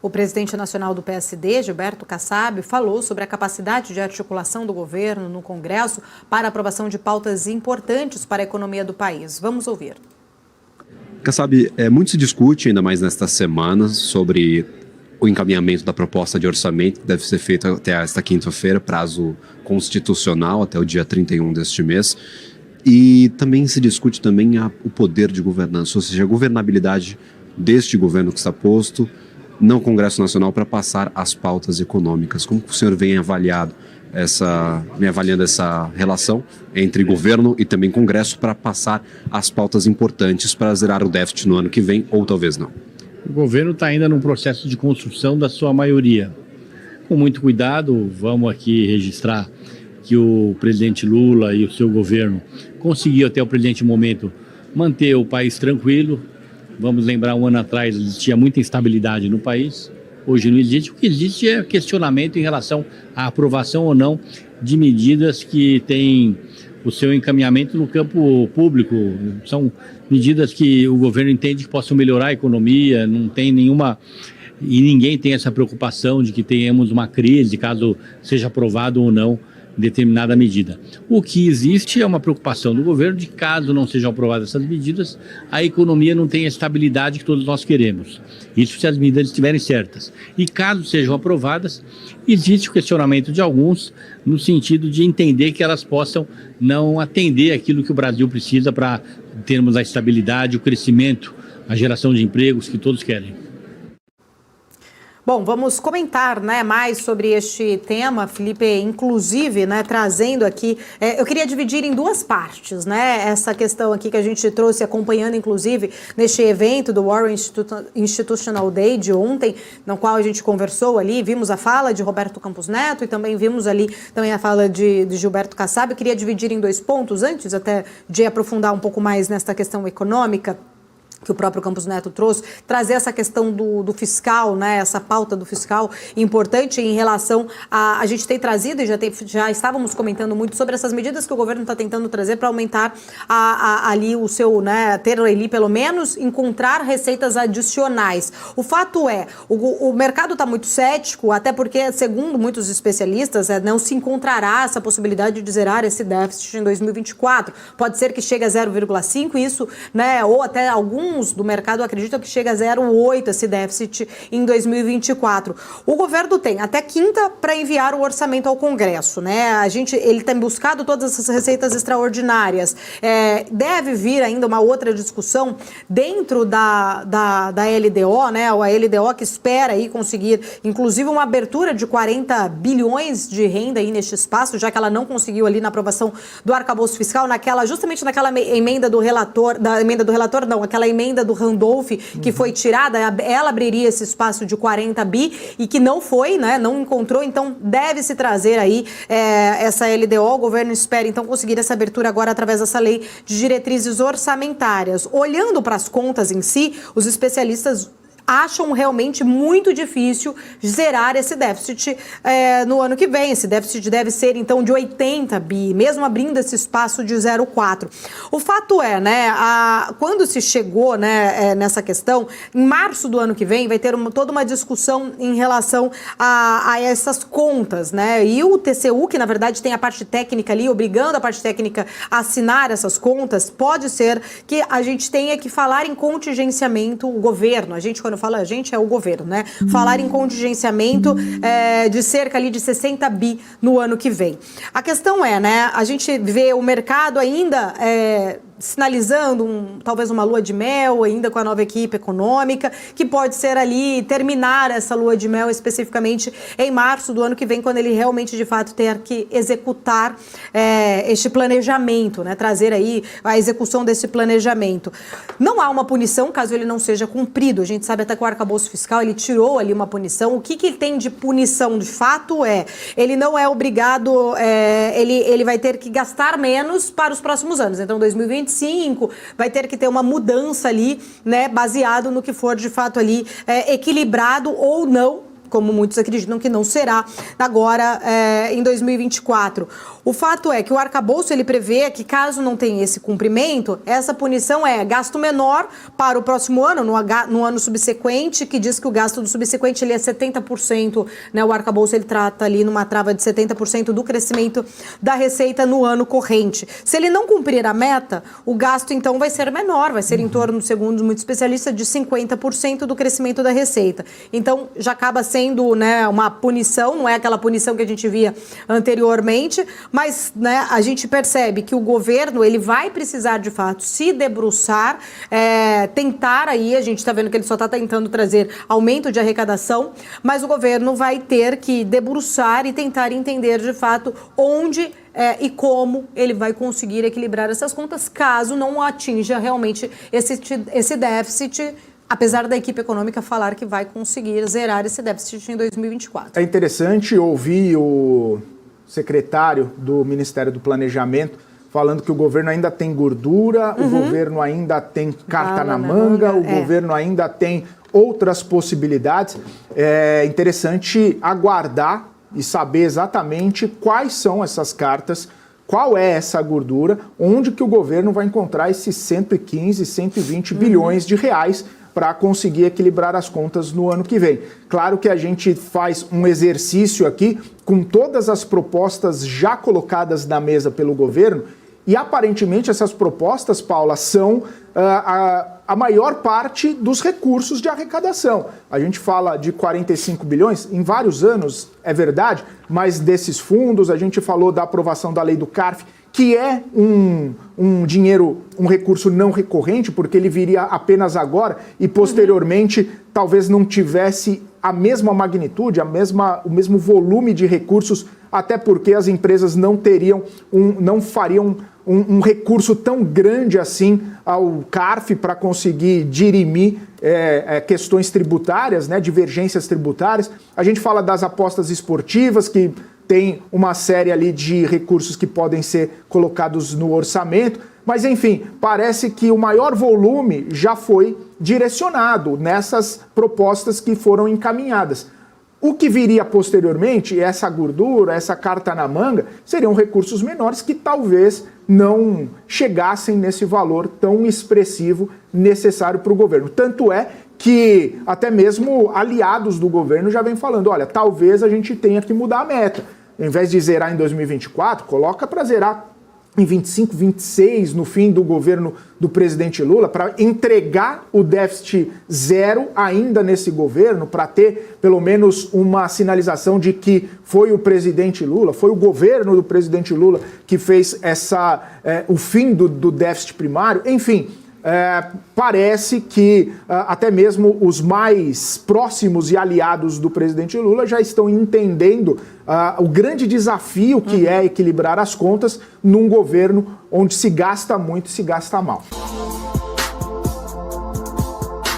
O presidente nacional do PSD, Gilberto Kassab, falou sobre a capacidade de articulação do governo no Congresso para a aprovação de pautas importantes para a economia do país. Vamos ouvir. Kassab, muito se discute, ainda mais nesta semana, sobre o encaminhamento da proposta de orçamento, que deve ser feito até esta quinta-feira, prazo constitucional, até o dia 31 deste mês. E também se discute também o poder de governança, ou seja, a governabilidade deste governo que está posto no Congresso Nacional para passar as pautas econômicas. Como o senhor vem avaliando essa relação entre governo e também Congresso para passar as pautas importantes para zerar o déficit no ano que vem, ou talvez não? O governo está ainda num processo de construção da sua maioria. Com muito cuidado, vamos aqui registrar que o presidente Lula e o seu governo conseguiu até o presente momento manter o país tranquilo. Vamos lembrar, um ano atrás existia muita instabilidade no país, hoje não existe. O que existe é questionamento em relação à aprovação ou não de medidas que têm o seu encaminhamento no campo público. São medidas que o governo entende que possam melhorar a economia, não tem nenhuma... E ninguém tem essa preocupação de que tenhamos uma crise, caso seja aprovado ou não determinada medida. O que existe é uma preocupação do governo de, caso não sejam aprovadas essas medidas, a economia não tenha a estabilidade que todos nós queremos. Isso se as medidas estiverem certas. E caso sejam aprovadas, existe o questionamento de alguns no sentido de entender que elas possam não atender aquilo que o Brasil precisa para termos a estabilidade, o crescimento, a geração de empregos que todos querem. Bom, vamos comentar, mais sobre este tema, Felipe, inclusive, trazendo aqui, eu queria dividir em duas partes, essa questão aqui que a gente trouxe, acompanhando, inclusive, neste evento do Warren Institutional Day de ontem, no qual a gente conversou ali, vimos a fala de Roberto Campos Neto e também vimos ali também a fala de Gilberto Kassab. Eu queria dividir em dois pontos, antes até de aprofundar um pouco mais nesta questão econômica, que o próprio Campos Neto trouxe, trazer essa questão do fiscal, essa pauta do fiscal importante em relação a gente tem trazido e já estávamos comentando muito sobre essas medidas que o governo está tentando trazer para aumentar ali o seu, ter ali pelo menos encontrar receitas adicionais. O fato é, o mercado está muito cético, até porque, segundo muitos especialistas, não se encontrará essa possibilidade de zerar esse déficit em 2024. Pode ser que chegue a 0,5, isso, ou até alguns do mercado acreditam que chega a 0,8 esse déficit em 2024. O governo tem até quinta para enviar o orçamento ao Congresso, ele tem buscado todas essas receitas extraordinárias. Deve vir ainda uma outra discussão dentro da LDO, a LDO que espera aí conseguir, inclusive, uma abertura de 40 bilhões de renda aí neste espaço, já que ela não conseguiu ali na aprovação do arcabouço fiscal, justamente naquela emenda do relator, aquela emenda do Randolph que foi tirada, ela abriria esse espaço de 40 bi e que não foi, não encontrou, então deve-se trazer aí essa LDO. O governo espera então conseguir essa abertura agora através dessa lei de diretrizes orçamentárias. Olhando para as contas em si, os especialistas acham realmente muito difícil zerar esse déficit no ano que vem. Esse déficit deve ser, então, de 80 bi, mesmo abrindo esse espaço de 0,4. O fato é, quando se chegou nessa questão, em março do ano que vem, vai ter toda uma discussão em relação a essas contas, E o TCU, que na verdade tem a parte técnica ali, obrigando a parte técnica a assinar essas contas, pode ser que a gente tenha que falar em contingenciamento, o governo, quando fala a gente, é o governo, falar em contingenciamento de cerca ali de 60 bi no ano que vem. A questão é, a gente vê o mercado ainda sinalizando talvez uma lua de mel ainda com a nova equipe econômica, que pode ser ali, terminar essa lua de mel especificamente em março do ano que vem, quando ele realmente, de fato, ter que executar este planejamento, trazer aí a execução desse planejamento. Não há uma punição caso ele não seja cumprido. A gente sabe até que o arcabouço fiscal, ele tirou ali uma punição. O que ele tem de punição, de fato, ele não é obrigado, ele vai ter que gastar menos para os próximos anos. Então, 2025 vai ter que ter uma mudança ali, baseado no que for de fato ali equilibrado ou não como muitos acreditam que não será agora em 2024. O fato é que o arcabouço ele prevê que caso não tenha esse cumprimento, essa punição é gasto menor para o próximo ano, no ano subsequente, que diz que o gasto do subsequente ele é 70%, né? O arcabouço ele trata ali numa trava de 70% do crescimento da receita no ano corrente. Se ele não cumprir a meta, o gasto então vai ser menor, vai ser em torno, segundo muitos especialistas, de 50% do crescimento da receita. Então já acaba sendo, né, uma punição, não é aquela punição que a gente via anteriormente, mas, né, a gente percebe que o governo ele vai precisar de fato se debruçar, tentar aí, a gente está vendo que ele só está tentando trazer aumento de arrecadação, mas o governo vai ter que debruçar e tentar entender de fato onde e como ele vai conseguir equilibrar essas contas caso não atinja realmente esse déficit, apesar da equipe econômica falar que vai conseguir zerar esse déficit em 2024. É interessante ouvir o secretário do Ministério do Planejamento falando que o governo ainda tem gordura, o governo ainda tem carta na manga, o governo ainda tem outras possibilidades. É interessante aguardar e saber exatamente quais são essas cartas, qual é essa gordura, onde que o governo vai encontrar esses 115, 120 bilhões de reais para conseguir equilibrar as contas no ano que vem. Claro que a gente faz um exercício aqui com todas as propostas já colocadas na mesa pelo governo e aparentemente essas propostas, Paula, são a maior parte dos recursos de arrecadação. A gente fala de 45 bilhões em vários anos, é verdade, mas desses fundos, a gente falou da aprovação da lei do CARF, que é um dinheiro, um recurso não recorrente, porque ele viria apenas agora e posteriormente talvez não tivesse a mesma magnitude, o mesmo volume de recursos, até porque as empresas não fariam um recurso tão grande assim ao CARF para conseguir dirimir questões tributárias, né, divergências tributárias. A gente fala das apostas esportivas, que tem uma série ali de recursos que podem ser colocados no orçamento, mas enfim, parece que o maior volume já foi direcionado nessas propostas que foram encaminhadas. O que viria posteriormente, essa gordura, essa carta na manga, seriam recursos menores que talvez não chegassem nesse valor tão expressivo necessário para o governo. Tanto é que até mesmo aliados do governo já vêm falando, olha, talvez a gente tenha que mudar a meta. Em vez de zerar em 2024, coloca para zerar em 25, 26, no fim do governo do presidente Lula, para entregar o déficit zero ainda nesse governo, para ter pelo menos uma sinalização de que foi o presidente Lula, foi o governo do presidente Lula que fez o fim do déficit primário, enfim. Parece que até mesmo os mais próximos e aliados do presidente Lula já estão entendendo o grande desafio que é equilibrar as contas num governo onde se gasta muito e se gasta mal.